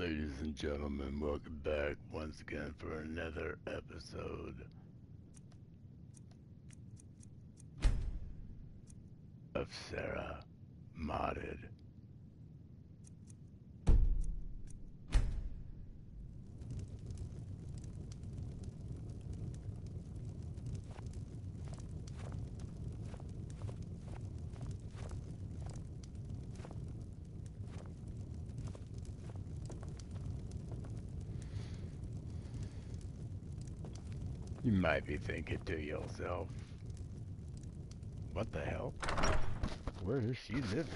Ladies and gentlemen, welcome back once again for another episode of Sarah Modded. You might be thinking to yourself, what the hell? Where is she living?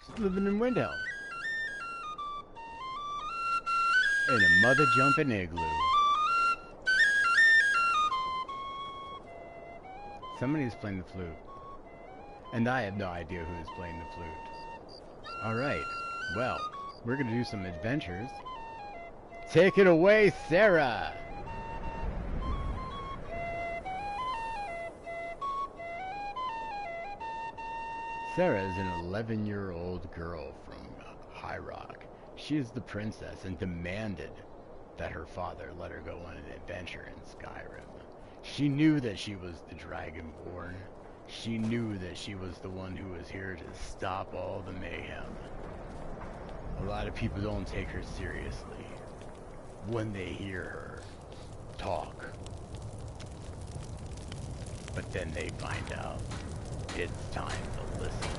She's living in Windhelm. In a mother jumping igloo. Somebody's playing the flute. And I have no idea who's playing the flute. Alright, well, we're gonna do some adventures. Take it away, Sarah! Sarah is an 11-year-old girl from High Rock. She is the princess and demanded that her father let her go on an adventure in Skyrim. She knew that she was the Dragonborn. She knew that she was the one who was here to stop all the mayhem. A lot of people don't take her seriously when they hear her talk. But then they find out it's time to listen.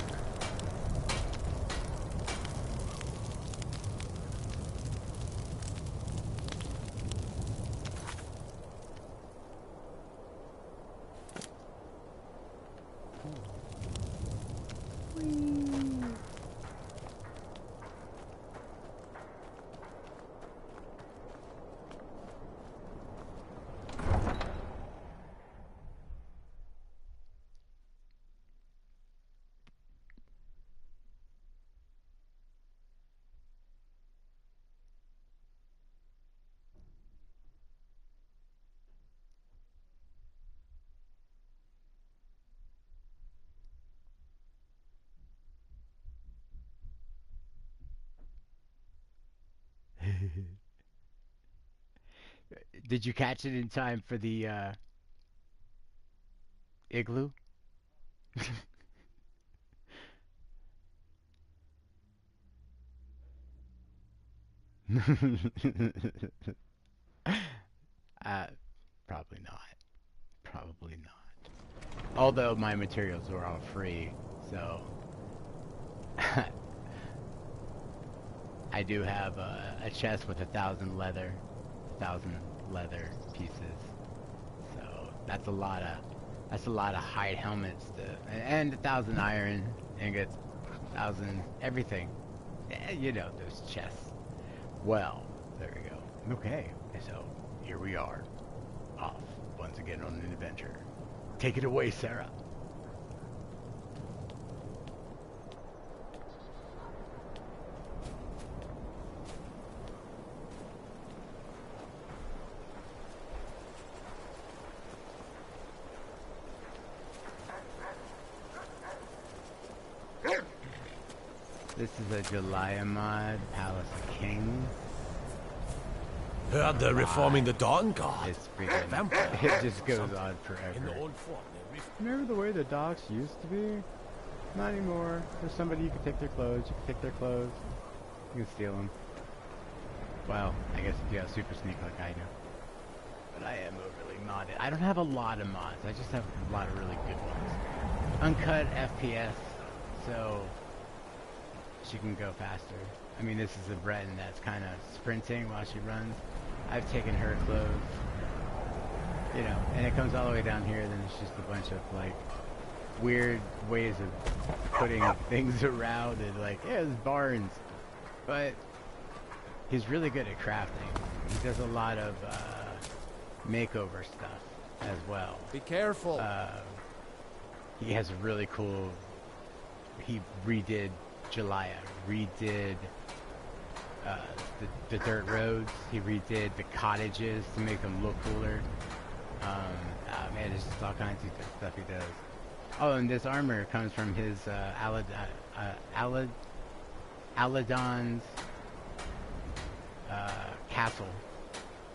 Did you catch it in time for the igloo? Probably not. Probably not. Although my materials were all free, so I do have a chest with 1,000 leather pieces. So that's a lot of hide helmets and 1,000 iron ingots, 1,000 everything. You know those chests. Well, there we go. Okay, so here we are, off once again on an adventure. Take it away, Sarah. This is a July mod, Palace of Kings. Heard they're reforming the Dawn Guard. It's freaking, it just goes on forever. Remember the way the docks used to be? Not anymore. There's somebody you can take their clothes, you can take their clothes, you can steal them. Well, I guess if you have super sneak like I do. But I am overly modded. I don't have a lot of mods, I just have a lot of really good ones. Uncut FPS, so she can go faster. I mean, this is a Breton that's kind of sprinting while she runs. I've taken her clothes, you know, and it comes all the way down here, then it's just a bunch of, like, weird ways of putting things around and, like, yeah, there's barns. But he's really good at crafting. He does a lot of makeover stuff as well. Be careful. He has a really cool, he redid Jalaya, redid the dirt roads, he redid the cottages to make them look cooler. Man, there's just all kinds of stuff he does. Oh, and this armor comes from his Aladon's castle.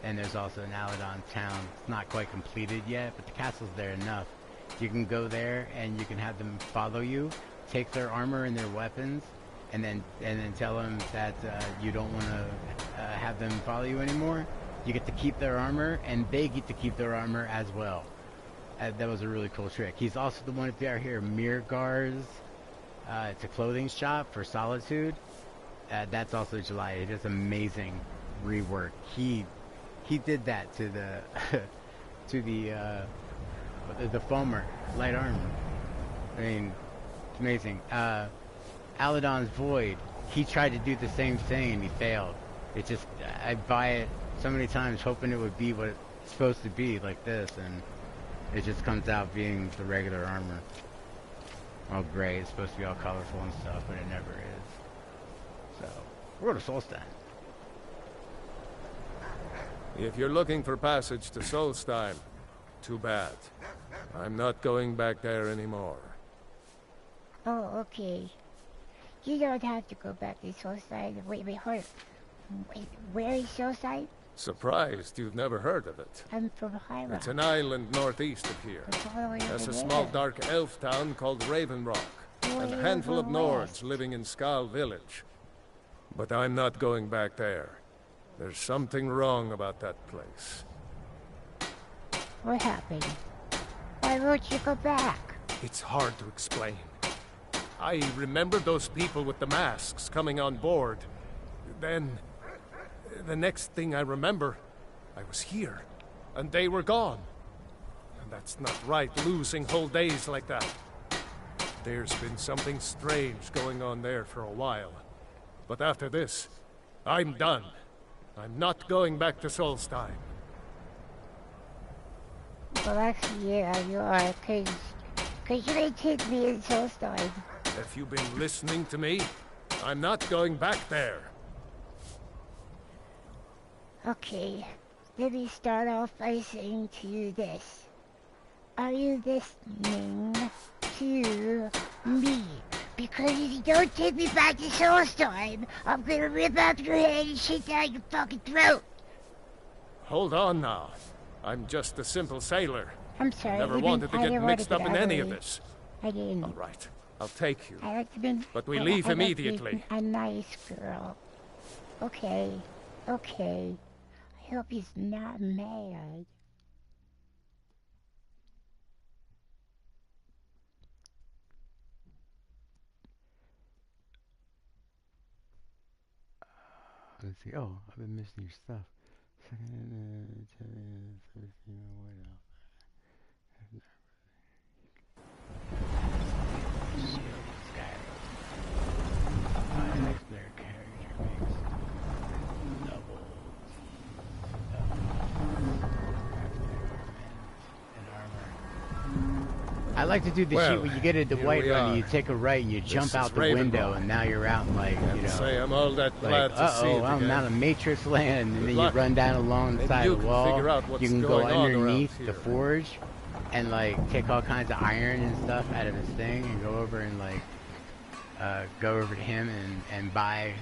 And there's also an Aladon town. It's not quite completed yet, but the castle's there enough. You can go there and you can have them follow you, take their armor and their weapons, and then tell them that you don't want to have them follow you anymore. You get to keep their armor, and they get to keep their armor as well. That was a really cool trick. He's also the one up there here, Mirgar's. It's a clothing shop for Solitude. That's also July. It is amazing rework. He did that to the to the Foamer light armor. I mean, it's amazing. Aladon's Void. He tried to do the same thing and he failed. It just, I buy it so many times hoping it would be what it's supposed to be, like this, and it just comes out being the regular armor. All gray. It's supposed to be all colorful and stuff, but it never is. So, we're going to Solstein. If you're looking for passage to Solstein, too bad. I'm not going back there anymore. Oh, okay. You don't have to go back to Solstein. Wait, hold on. Wait, where is Solstein? Surprised you've never heard of it. I'm from Hyra. It's an island northeast of here. There's a small dark elf town called Raven Rock, and a handful of Nords living in Skal Village. But I'm not going back there. There's something wrong about that place. What happened? Why won't you go back? It's hard to explain. I remember those people with the masks coming on board. Then, the next thing I remember, I was here, and they were gone. And that's not right, losing whole days like that. There's been something strange going on there for a while. But after this, I'm done. I'm not going back to Solstein. Well, actually, yeah, you are, cause you ain't take me in Solstein. Have you been listening to me? I'm not going back there. Okay, let me start off by saying to you this. Are you listening to me? Because if you don't take me back to Solstein, I'm gonna rip out your head and shit down your fucking throat. Hold on now. I'm just a simple sailor. I'm sorry. Never wanted to get mixed up in any of this. I didn't. All right, I'll take you. I like to be, but we leave immediately. A nice girl. Okay, okay. I hope he's not mad. Let's see. Oh, I've been missing your stuff. Second, 13, what else? Next player character makes double and armor. I like to do the shit when you get into White Run and you take a right and you jump out the window and now you're out in, like, you know, say I'm all that glad to see it I'm again. out of Matrix land, and then you run down along the side of the wall. You can go underneath the forge and like take all kinds of iron and stuff out of his thing and go over and like go over to him and buy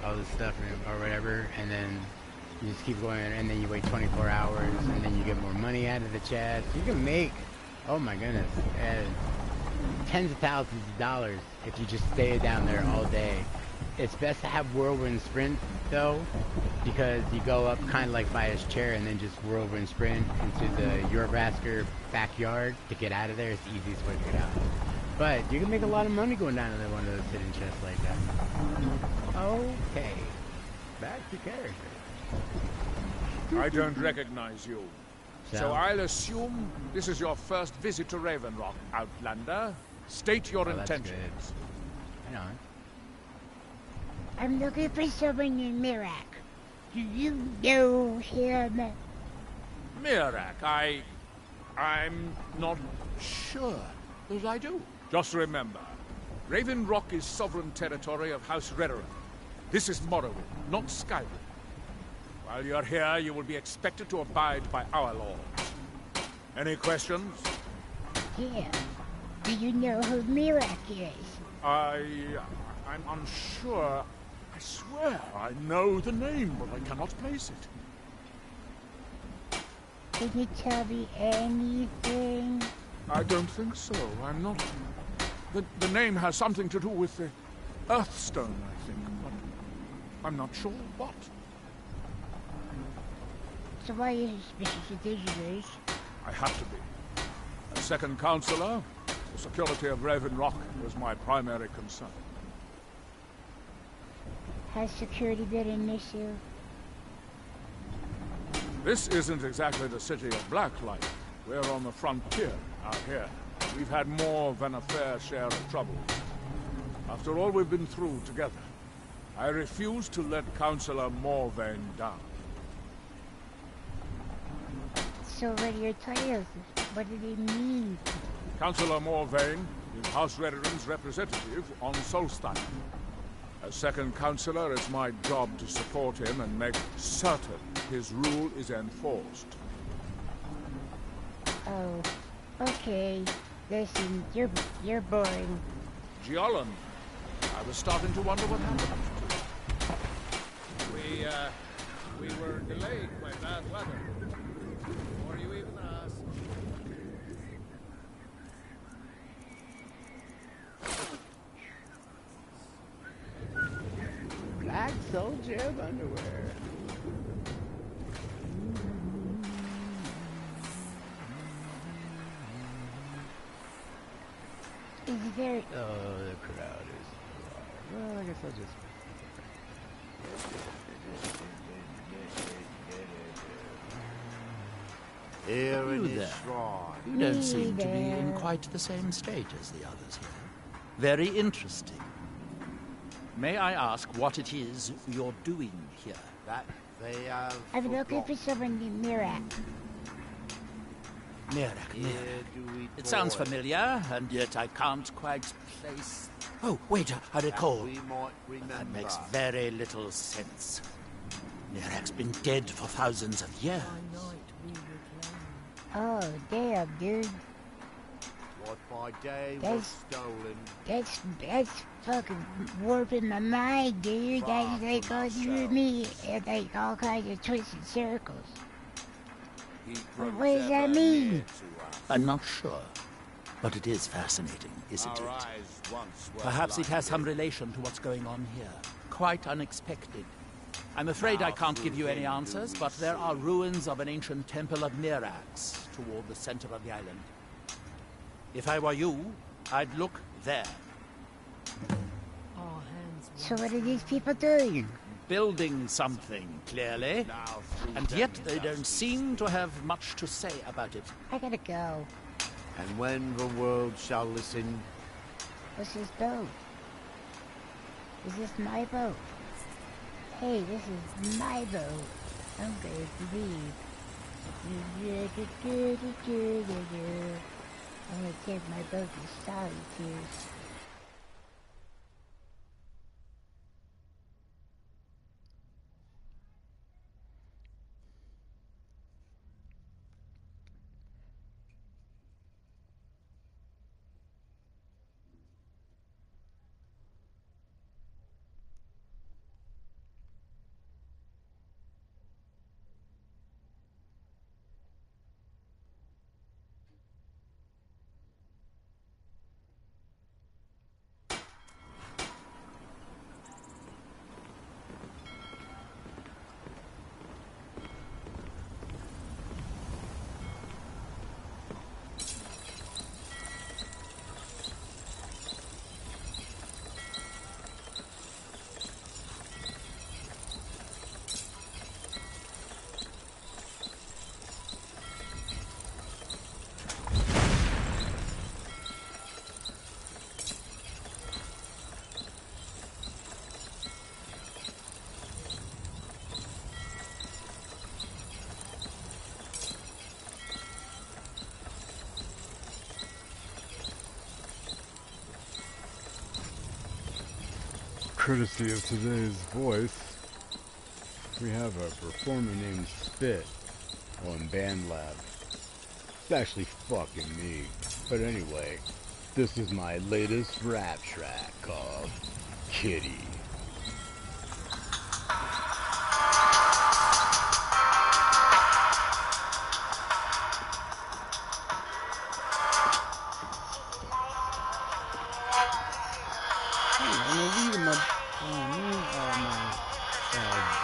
all this stuff or whatever, and then you just keep going, and then you wait 24 hours and then you get more money out of the chest. You can make, oh my goodness, tens of thousands of dollars if you just stay down there all day. It's best to have whirlwind sprint though, because you go up kind of like by his chair and then just whirlwind sprint into the Yorvasker backyard to get out of there. It's the easiest way to get out. But you can make a lot of money going down to one of those hidden chests like that. Okay, back to character. I don't recognize you. So I'll assume this is your first visit to Raven Rock, Outlander. State your intentions. Hang on. I'm looking for someone named Mirak. Do you know him? Mirak, I'm not sure that I do. Just remember, Raven Rock is sovereign territory of House Redoran. This is Morrowind, not Skyrim. While you're here, you will be expected to abide by our laws. Any questions? Yeah. Do you know who Mirak is? I'm unsure. I swear I know the name, but I cannot place it. Can you tell me anything? I don't think so. I'm not... The name has something to do with the Earthstone, I think, but I'm not sure what. So why are you suspicious of Digiviz? I have to be. As second counselor, the security of Raven Rock was my primary concern. Has security been an issue? This isn't exactly the city of Blacklight. We're on the frontier out here. We've had more than a fair share of troubles. After all we've been through together, I refuse to let Councillor Morvain down. So what are your titles? What do they mean? Councillor Morvain is House Reddering's representative on Solstein. As second councillor, it's my job to support him and make certain his rule is enforced. Oh, okay. Listen, you're boring. Giollan, I was starting to wonder what happened. We were delayed by bad weather. Before you even asked. Black soldier of underwear. Is there... Oh, the crowd is... Well, I guess I'll just... Here in You his there. shrine. You don't Me seem to be in there. quite the same state as the others here. Very interesting. May I ask what it is you're doing here? That they have I'm looking for someone named Mirak. Mirak, Here Mirak. do we It sounds toil, familiar, and yet I can't quite place... Oh, wait, I that recall. we might remember. That makes very little sense. Mirak's been dead for thousands of years. Oh, damn, dude. What by day was That's- stolen. That's fucking warping my mind, dude. That's like going through me in like all kinds of twisted circles. He What grows does that ever mean? near to us. I'm not sure, but it is fascinating, isn't Our it? eyes once were Perhaps it has some blinded. relation to what's going on here. Quite unexpected. I'm afraid I can't give you any answers, but there are ruins of an ancient temple of Mirax toward the center of the island. If I were you, I'd look there. So what are these people doing? Building something, clearly. Now through And them yet they dust. don't seem to have much to say about it. I gotta go. And when the world shall listen, What's this boat? Is this my boat? Hey, this is my boat. I'm going to leave. I'm gonna take my boat to solitude. Courtesy of today's voice, we have a performer named Spit on BandLab. It's actually fucking me. But anyway, this is my latest rap track called Kitty.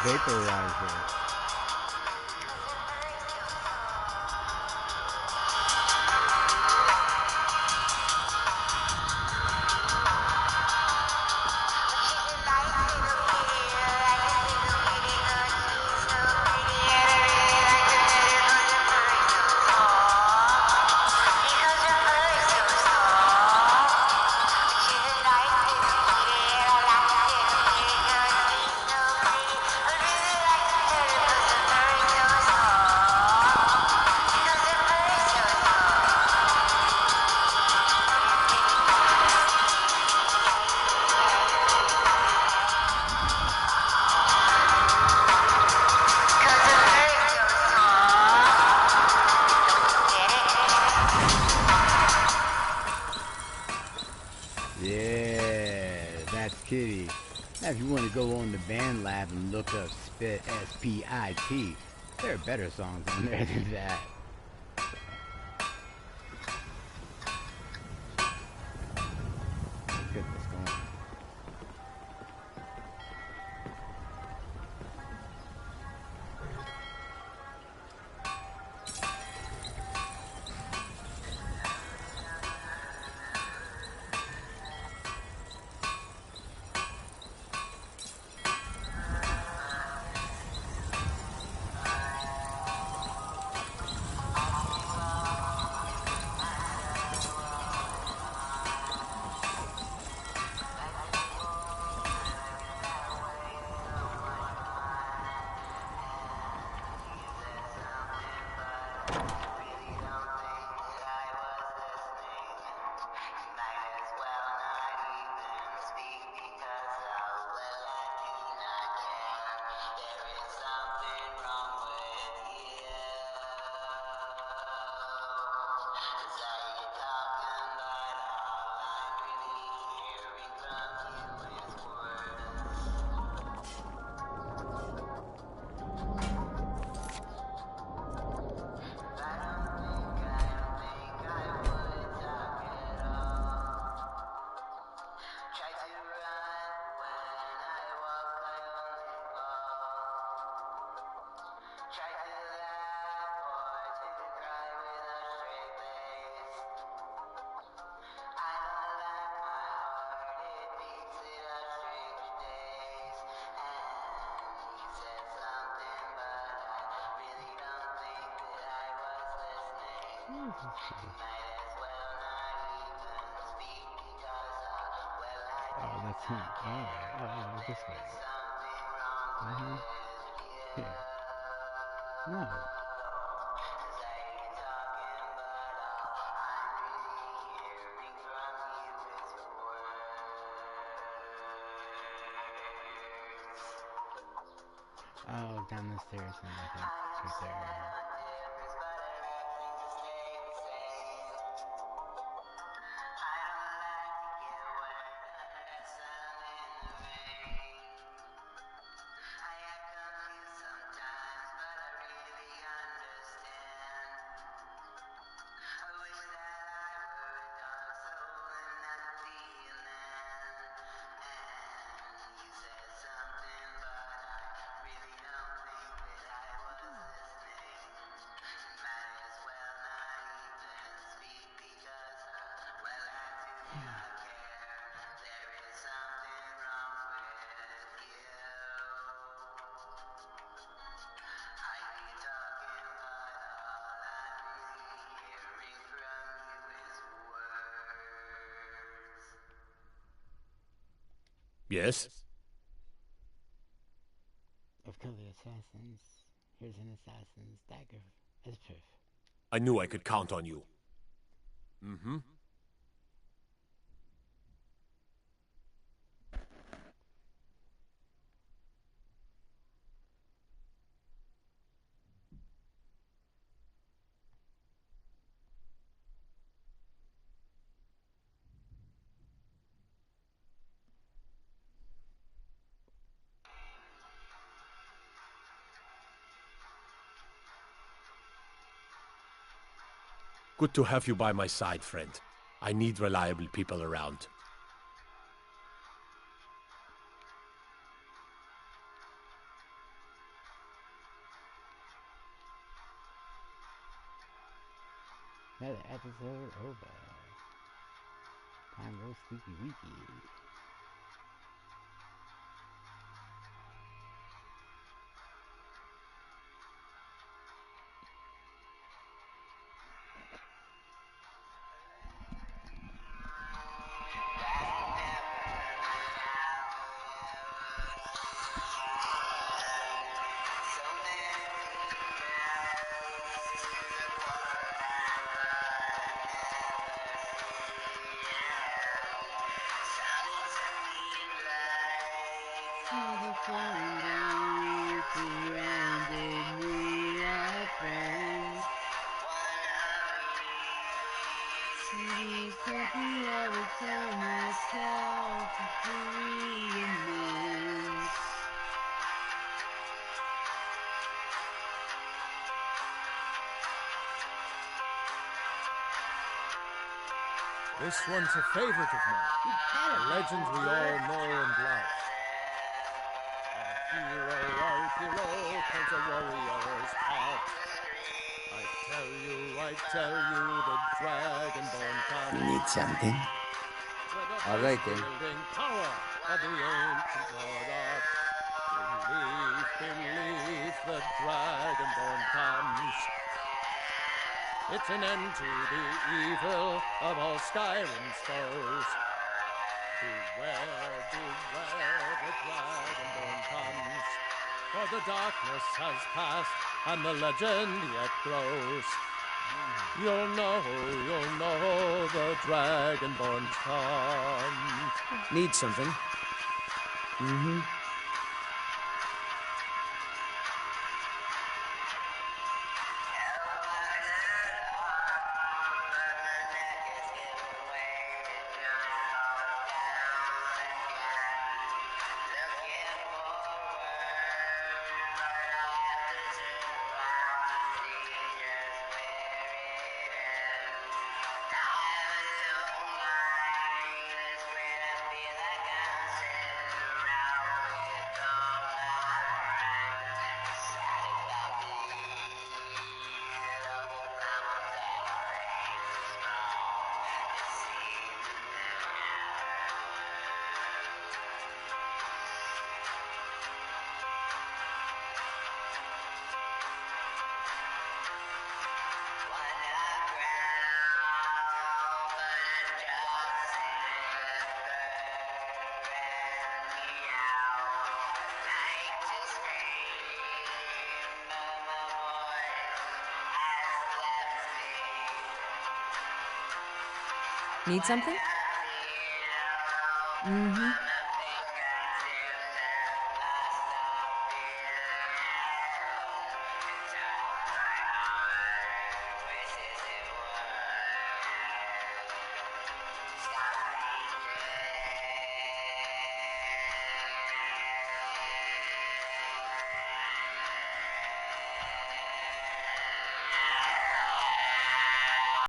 vaporizer. Kitty. Now, if you want to go on the Band Lab and look up Spit, S-P-I-T, there are better songs on there than that. Let's get this going. Oh, that's not. Oh, this way. Here. No. Oh, down the stairs, and I think it's right there. Yes? I've killed the assassins. Here's an assassin's dagger as proof. I knew I could count on you. Mm-hmm. Good to have you by my side, friend. I need reliable people around. Another episode over. Time to go sleepy weeky. This one's a favorite of mine. A legend we all know and love. Our hero turns a warrior's heart. I tell you, the dragonborn comes. You need something? All right then. Power of the ancient Lord Art. Believe, the dragonborn comes. It's an end to the evil of all Skyrim's foes. Beware, the dragonborn comes. For the darkness has passed, and the legend yet grows. You'll know the dragonborn comes. Need something? Mm-hmm. Need something? Mm-hmm.